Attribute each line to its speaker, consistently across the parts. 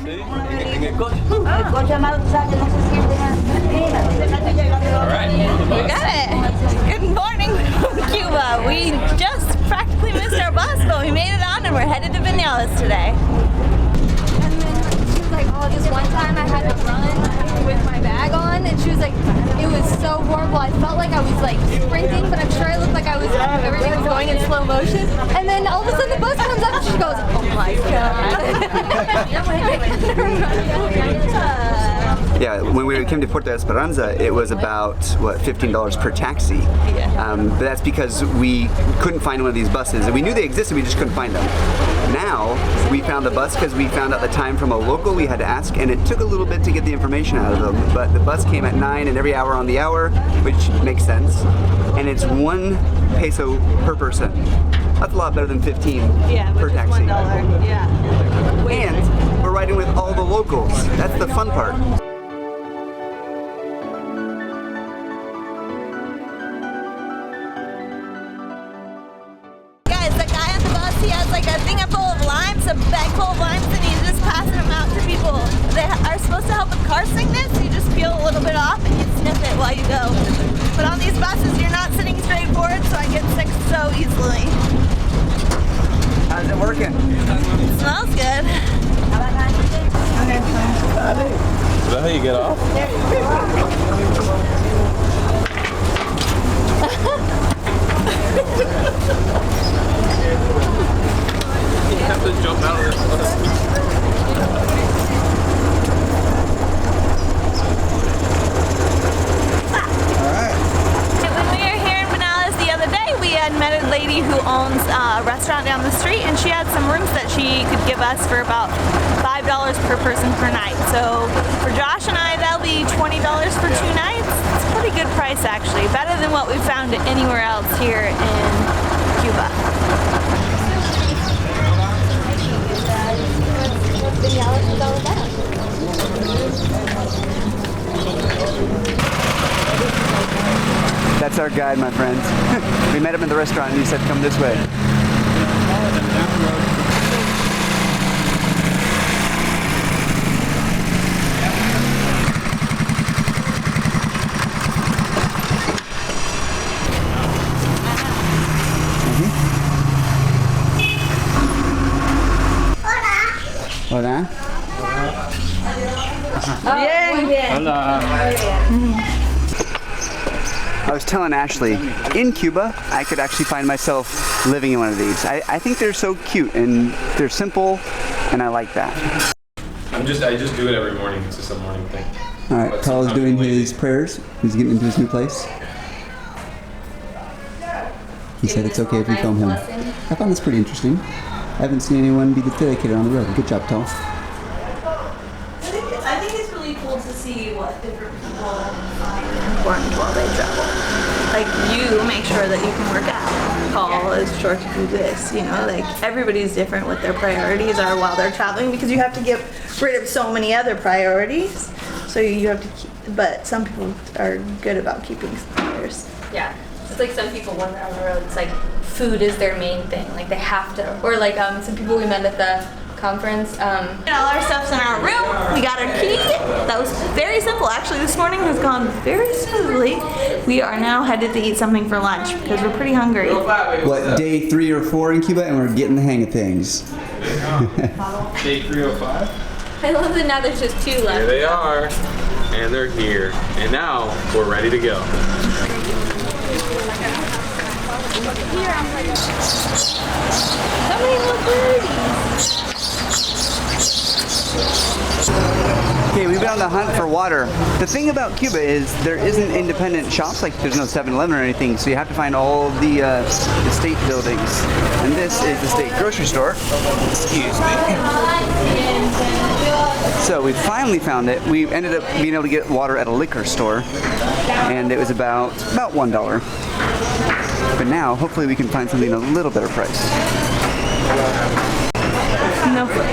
Speaker 1: Sí, en el coche. All right.
Speaker 2: We got it. Good morning from Cuba. We just practically missed our bus, but we made it on and we're headed to Viñales today.
Speaker 3: And then she was like, oh, this one time I had to run with my bag on, and she was like, it was so horrible. I felt like I was like sprinting, but I'm sure I looked like everything was going in slow motion. And then all of a sudden the bus comes up and she goes, oh my God.
Speaker 4: Yeah, when we came to Puerto Esperanza, it was about, what, $15 per taxi. But that's because we couldn't find one of these buses. And we knew they existed, we just couldn't find them. Now, we found the bus because we found out the time from a local we had to ask, and it took a little bit to get the information out of them. But the bus came at 9 and every hour on the hour, which makes sense. And it's 1 peso per person. That's a lot better than 15 per taxi.
Speaker 2: $1. Yeah.
Speaker 4: And we're riding with all the locals. That's the fun part.
Speaker 2: He has like a thing full of limes, a bag full of limes, and he's just passing them out to people. They are supposed to help with car sickness. You just peel a little bit off and you sniff it while you go. But on these buses, you're not sitting straight forward, so I get sick so easily.
Speaker 4: How's it working?
Speaker 2: It smells good.
Speaker 1: Is that how you get off? You have to jump out of this bus.
Speaker 4: Alright.
Speaker 2: When we were here in Viñales the other day, we had met a lady who owns a restaurant down the street, and she had some rooms that she could give us for about $5 per person per night. So for Josh and I, that'll be $20 for 2 nights. It's a pretty good price actually, better than what we found anywhere else here in Cuba.
Speaker 3: Viñales is all about.
Speaker 4: That's our guide, my friends. We met him in the restaurant and he said, come this way. Hola. I was telling Ashley, in Cuba, I could actually find myself living in one of these. I think they're so cute and they're simple, and I like that.
Speaker 1: I just do it every morning. It's just a morning thing.
Speaker 4: All right, Paul's doing his prayers. He's getting into his new place. He said it's okay if we film him. I found this pretty interesting. I haven't seen anyone be this dedicated on the road. Good job, Tal.
Speaker 2: I think it's really cool to see what different people find important while they travel. Like, you make sure that you can work out. Paul is sure to do this, you know, like everybody's different what their priorities are while they're traveling, because you have to get rid of so many other priorities. So you have to keep, but some people are good about keeping theirs.
Speaker 3: Yeah. It's like some people when they're on the road, it's like food is their main thing. Like they have to, or like some people we met at the conference.
Speaker 2: All our stuff's in our room. We got our key. That was very simple. Actually, this morning has gone very smoothly. We are now headed to eat something for lunch because we're pretty hungry.
Speaker 4: What, day 3 or 4 in Cuba, and we're getting the hang of things.
Speaker 1: Day 305?
Speaker 3: I love that now there's just 2 left.
Speaker 1: Here they are, and they're here. And now we're ready to go.
Speaker 2: So many little birdies.
Speaker 4: Okay, we've been on the hunt for water. The thing about Cuba is there isn't independent shops, like there's no 7-Eleven or anything, so you have to find all the state buildings. And this is the state grocery store. Excuse me. So we finally found it. We ended up being able to get water at a liquor store, and it was about $1. But now, hopefully we can find something at a little better price.
Speaker 2: No food.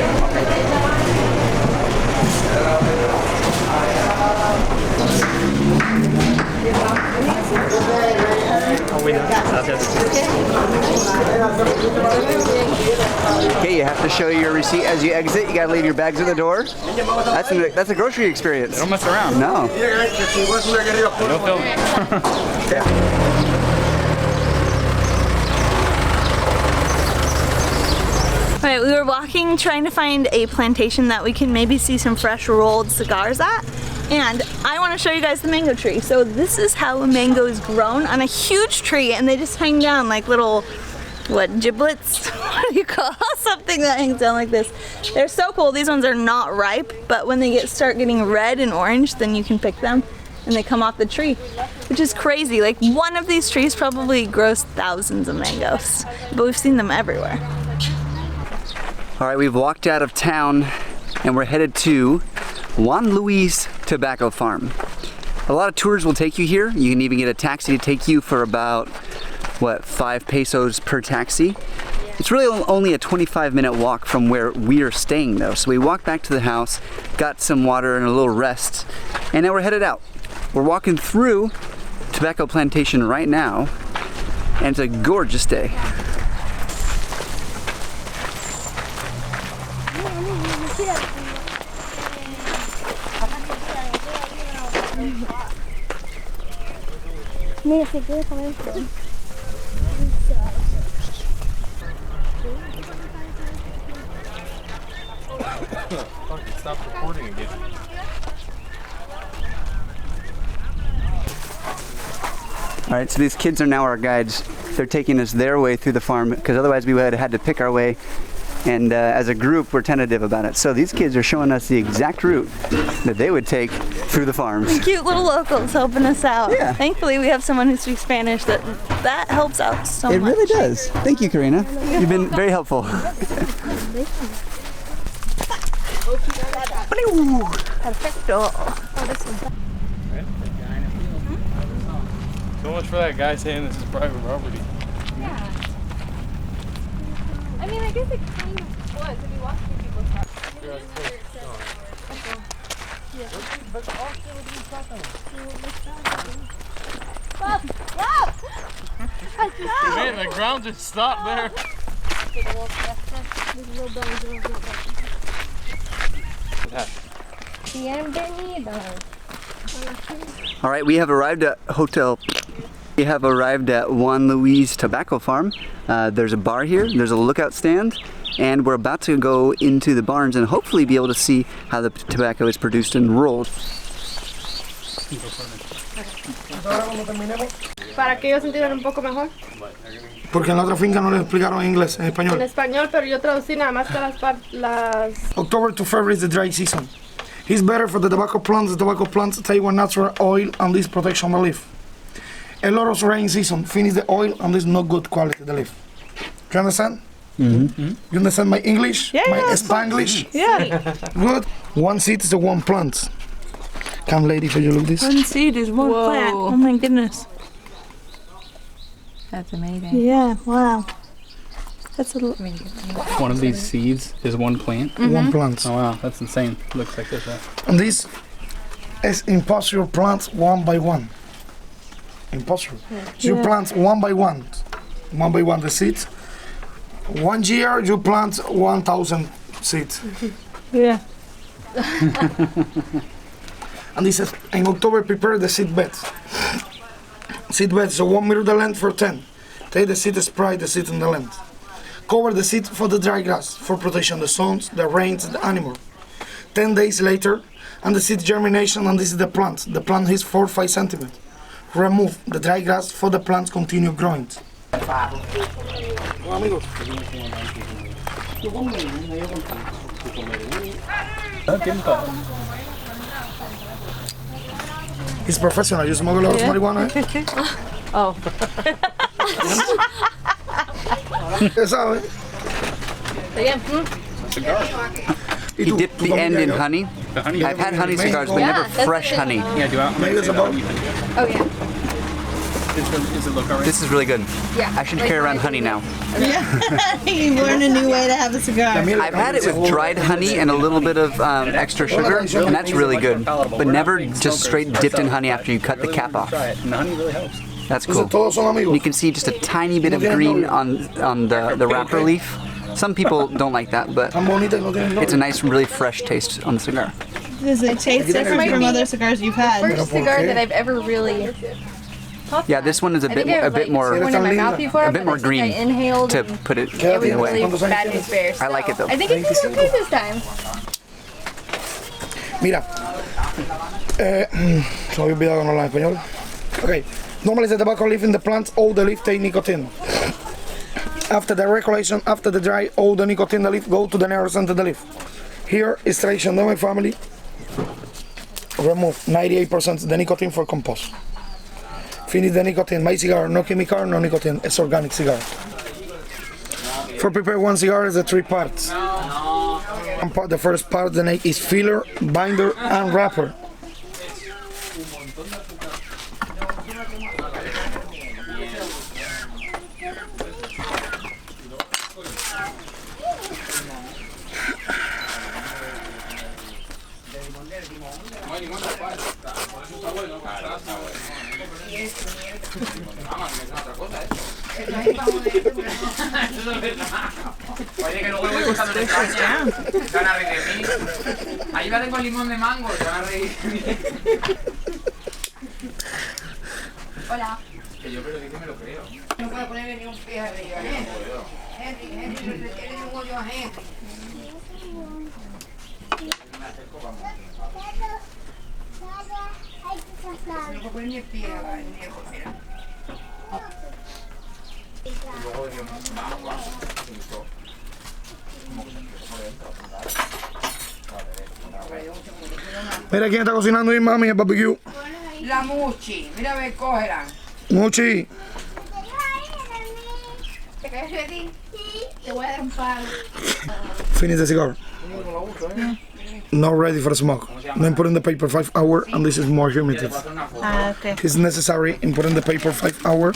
Speaker 4: Okay, you have to show you your receipt as you exit. You gotta leave your bags at the door. That's a grocery experience.
Speaker 5: Don't mess around.
Speaker 4: No.
Speaker 5: No film.
Speaker 2: Alright, we were walking trying to find a plantation that we can maybe see some fresh rolled cigars at. And I want to show you guys the mango tree. So this is how a mango is grown on a huge tree, and they just hang down like little, what, giblets? What do you call something that hangs down like this? They're so cool. These ones are not ripe, but when they start getting red and orange, then you can pick them and they come off the tree, which is crazy. Like one of these trees probably grows thousands of mangoes, but we've seen them everywhere.
Speaker 4: All right, we've walked out of town and we're headed to Juan Luis Tobacco Farm. A lot of tours will take you here. You can even get a taxi to take you for about, what, 5 pesos per taxi. It's really only a 25-minute walk from where we're staying though. So we walked back to the house, got some water and a little rest, and now we're headed out. We're walking through Tobacco Plantation right now, and it's a gorgeous day.
Speaker 3: Mira, se puede comer esto.
Speaker 1: Stop recording again.
Speaker 4: All right, so these kids are now our guides. They're taking us their way through the farm because otherwise we would have had to pick our way. And as a group, we're tentative about it. So these kids are showing us the exact route that they would take through the farms.
Speaker 2: Cute little locals helping us out.
Speaker 4: Yeah.
Speaker 2: Thankfully, we have someone who speaks Spanish that helps out so much.
Speaker 4: It really does. Thank you, Karina. You've been very helpful.
Speaker 2: Perfecto.
Speaker 5: So much for that guy saying this is private property.
Speaker 3: Yeah. I mean, I guess it kind of was if you walk through people's property. Stop! Stop!
Speaker 5: Man, the ground just stopped there.
Speaker 3: Bienvenidos.
Speaker 4: All right, we have arrived at Juan Luis Tobacco Farm. There's a bar here, there's a lookout stand, and we're about to go into the barns and hopefully be able to see how the tobacco is produced and rolled.
Speaker 6: Para que ellos entiendan un poco mejor.
Speaker 7: Porque en la otra finca no les explicaron inglés, en
Speaker 6: En
Speaker 7: español.
Speaker 6: español, pero yo traducí nada más que las...
Speaker 7: October to February is the dry season. It's better for the tobacco plants. The tobacco plants take one natural oil and this protection the leaf. A lot of rain season, finish the oil and this not good quality the leaf. Do you understand?
Speaker 4: Mm-hmm.
Speaker 7: You understand my English?
Speaker 2: Yeah,
Speaker 7: my
Speaker 2: yeah,
Speaker 7: Spanglish?
Speaker 2: Yeah.
Speaker 7: Good. One seed is the one plant. Come lady, for you look this.
Speaker 2: One seed is one plant. Oh my goodness.
Speaker 3: That's amazing.
Speaker 2: Yeah, wow. That's a
Speaker 5: One of these seeds is one plant.
Speaker 7: One plant.
Speaker 5: Oh wow, that's insane. Looks like this.
Speaker 7: And this is impossible plants one by one. Impossible. So you plant one by one the seeds. 1 year you plant 1,000 seeds.
Speaker 2: yeah.
Speaker 7: And this is in October prepare the seed beds. Seed beds, so 1 meter the length for 10. Take the seed, spread the seed in the length. Cover the seed for the dry grass for protection the sun, the rains, the animal. 10 days later, and the seed germination, and this is the plant. The plant is 4-5 centimeters. Remove the dry grass for the plants continue growing. He's professional. You smoke a lot of marijuana, eh?
Speaker 2: Oh.
Speaker 7: ¿Qué sabe?
Speaker 4: He dipped the end in honey.
Speaker 5: The honey.
Speaker 4: I've had honey cigars, but never fresh honey.
Speaker 5: Yeah, do out.
Speaker 7: Maybe it's about
Speaker 3: Oh yeah.
Speaker 5: Does it look alright?
Speaker 4: This is really good.
Speaker 3: Yeah.
Speaker 4: I should carry around honey now.
Speaker 2: You learn a new way to have a cigar.
Speaker 4: I've had it with dried honey and a little bit of extra sugar, and that's really good. But never just straight dipped in honey after you cut the cap off.
Speaker 5: Try it. And the honey really helps.
Speaker 4: That's cool.
Speaker 7: todos son amigos.
Speaker 4: You can see just a tiny bit of green on the wrapper leaf. Some people don't like that, but it's a nice, really fresh taste on the cigar.
Speaker 2: Does it taste different from other cigars you've had?
Speaker 3: First cigar that I've ever really.
Speaker 4: Yeah, this one is a bit more
Speaker 3: in my mouth before,
Speaker 4: a bit more green.
Speaker 3: I inhaled.
Speaker 4: To put it
Speaker 3: It was
Speaker 4: away.
Speaker 3: really bad news bears.
Speaker 4: I like it though.
Speaker 3: I think it's gonna be okay this time.
Speaker 7: Mira, se me había olvidado no hablar español. Okay, normally the tobacco leaf in the plant, all the leaf take nicotine. After the recollection, after the dry, all the nicotine the leaf go to the narrow center of the leaf. Here is tradition of my family. Remove 98% the nicotine for compost. Finish the nicotine. My cigar, no chemical, no nicotine. It's organic cigar. For prepare one cigar is the 3 parts. The first part the name is filler, binder, and wrapper.
Speaker 8: Oye, que luego voy buscando en España. Se van a reír de mí. Ahí va con limón de mango, se van a reír de mí.
Speaker 3: Hola.
Speaker 8: Que yo creo que me lo creo.
Speaker 9: No puedo ponerle ni un pie arriba. Henry, le tiene un hoyo a Henry. No puedo poner ni el pie arriba, ni el pie.
Speaker 7: Mira quién está cocinando ahí, mami, el barbecue.
Speaker 9: La Muchi, mira a ver, cógela.
Speaker 7: Muchi.
Speaker 3: ¿Te caes ready? Sí. Te voy a dar un palo.
Speaker 7: Finish the cigar. Not ready for smoke. Then put in the paper 5 hours, and this is more humidity.
Speaker 2: Okay.
Speaker 7: It's necessary in putting the paper 5 hours.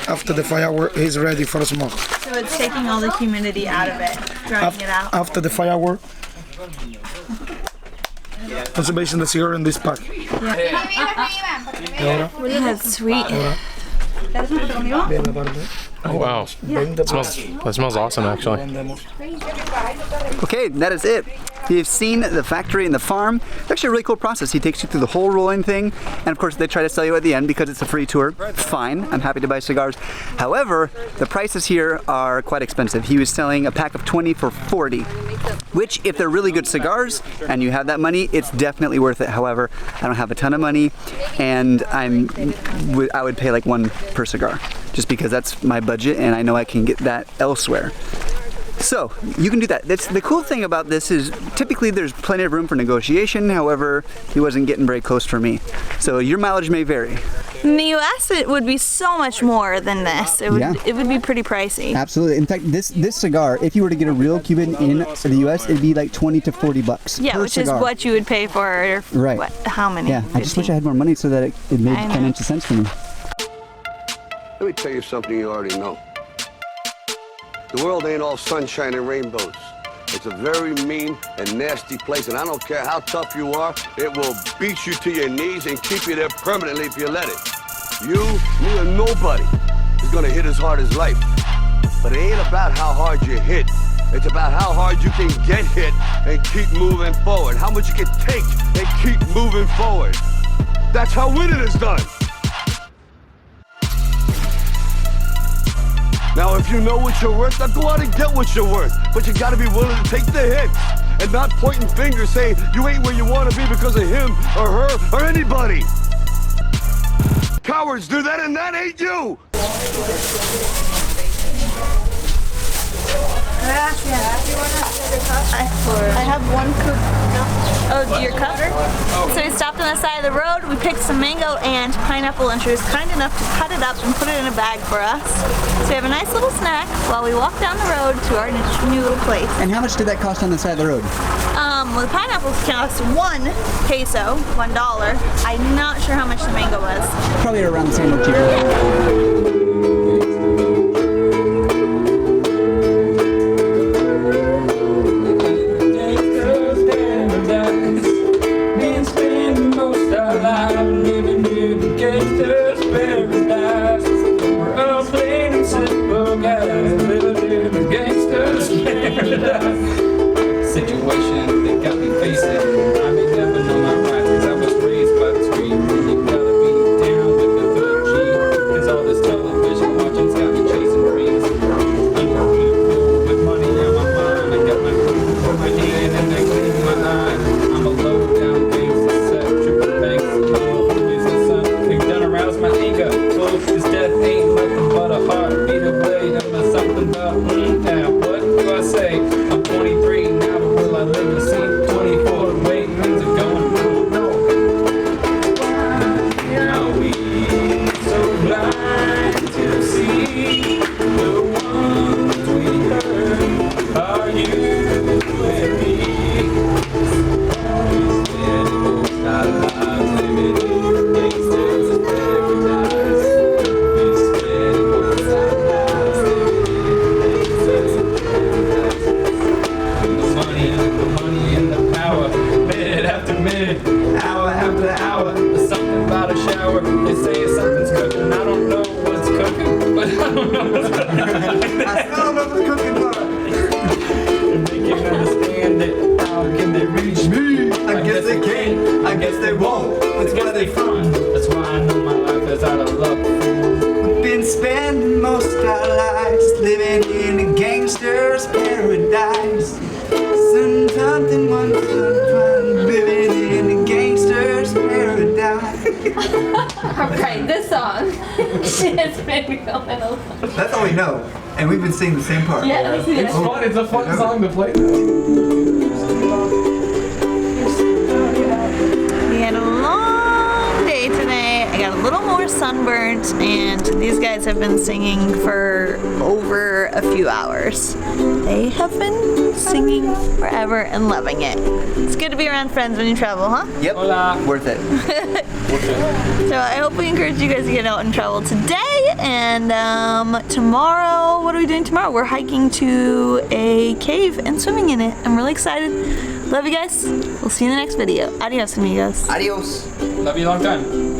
Speaker 7: After the 5 hours, it's ready for smoke.
Speaker 2: So it's taking all the humidity out of it, drying it out.
Speaker 7: After the 5 hours, conservation the cigar in this pack.
Speaker 2: That's sweet.
Speaker 5: Oh wow, that smells awesome actually.
Speaker 4: Okay, that is it. You've seen the factory and the farm. It's actually a really cool process. He takes you through the whole rolling thing, and of course they try to sell you at the end because it's a free tour. Fine, I'm happy to buy cigars. However, the prices here are quite expensive. He was selling a pack of 20 for 40, which if they're really good cigars and you have that money, it's definitely worth it. However, I don't have a ton of money, and I would pay like 1 per cigar, just because that's my budget and I know I can get that elsewhere. So you can do that. The cool thing about this is typically there's plenty of room for negotiation. However, he wasn't getting very close for me. So your mileage may vary.
Speaker 2: In the US, it would be so much more than this. It would be pretty pricey.
Speaker 4: Absolutely. In fact, this cigar, if you were to get a real Cuban in the US, it'd be like 20 to 40 bucks.
Speaker 2: Yeah,
Speaker 4: per
Speaker 2: which
Speaker 4: cigar.
Speaker 2: is what you would pay for.
Speaker 4: Right.
Speaker 2: What, how many?
Speaker 4: Yeah, I just wish I had more money so that it made financial sense for me.
Speaker 10: Let me tell you something you already know. The world ain't all sunshine and rainbows. It's a very mean and nasty place, and I don't care how tough you are, it will beat you to your knees and keep you there permanently if you let it. You, me, or nobody is gonna hit as hard as life. But it ain't about how hard you hit. It's about how hard you can get hit and keep moving forward. How much you can take and keep moving forward. That's how winning is done. Now, if you know what you're worth, now go out and get what you're worth. But you gotta be willing to take the hits and not pointing fingers saying you ain't where you wanna be because of him or her or anybody. Cowards do that, and that ain't you.
Speaker 2: I have 1 cup. Oh, your cup? So we stopped on the side of the road, we picked some mango and pineapple, and she was kind enough to cut it up and put it in a bag for us. So we have a nice little snack while we walk down the road to our new little place.
Speaker 4: And how much did that cost on the side of the road?
Speaker 2: Well, the pineapples cost 1 peso, $1. I'm not sure how much the mango was.
Speaker 4: Probably around the same or cheaper.
Speaker 5: minute, hour after hour. There's something about a shower. They say something's cooking. I don't know what's cooking, but I don't know what's cooking.
Speaker 4: I still don't know the cooking part.
Speaker 5: If they can't understand it, how can they reach me?
Speaker 4: I guess they can't, I guess they won't.
Speaker 5: That's why they front. That's why I know my life is out of luck.
Speaker 4: We've been spending most of our lives living in a gangster's paradise. Something one fun, living in a gangster's paradise.
Speaker 3: Alright, this song has been going along.
Speaker 4: That's all we know, and we've been singing the same part.
Speaker 3: Yeah,
Speaker 5: It's fun. It's a fun song to play.
Speaker 2: We had a long day today. I got a little more sunburnt, and these guys have been singing for over a few hours. They have been singing forever and loving it. It's good to be around friends when you travel, huh?
Speaker 4: Yep,
Speaker 5: Hola.
Speaker 4: worth it.
Speaker 2: So I hope we encourage you guys to get out and travel today. And tomorrow, what are we doing tomorrow? We're hiking to a cave and swimming in it. I'm really excited. Love you guys. We'll see you in the next video. Adios, amigos.
Speaker 4: Adios.
Speaker 5: Love you long time.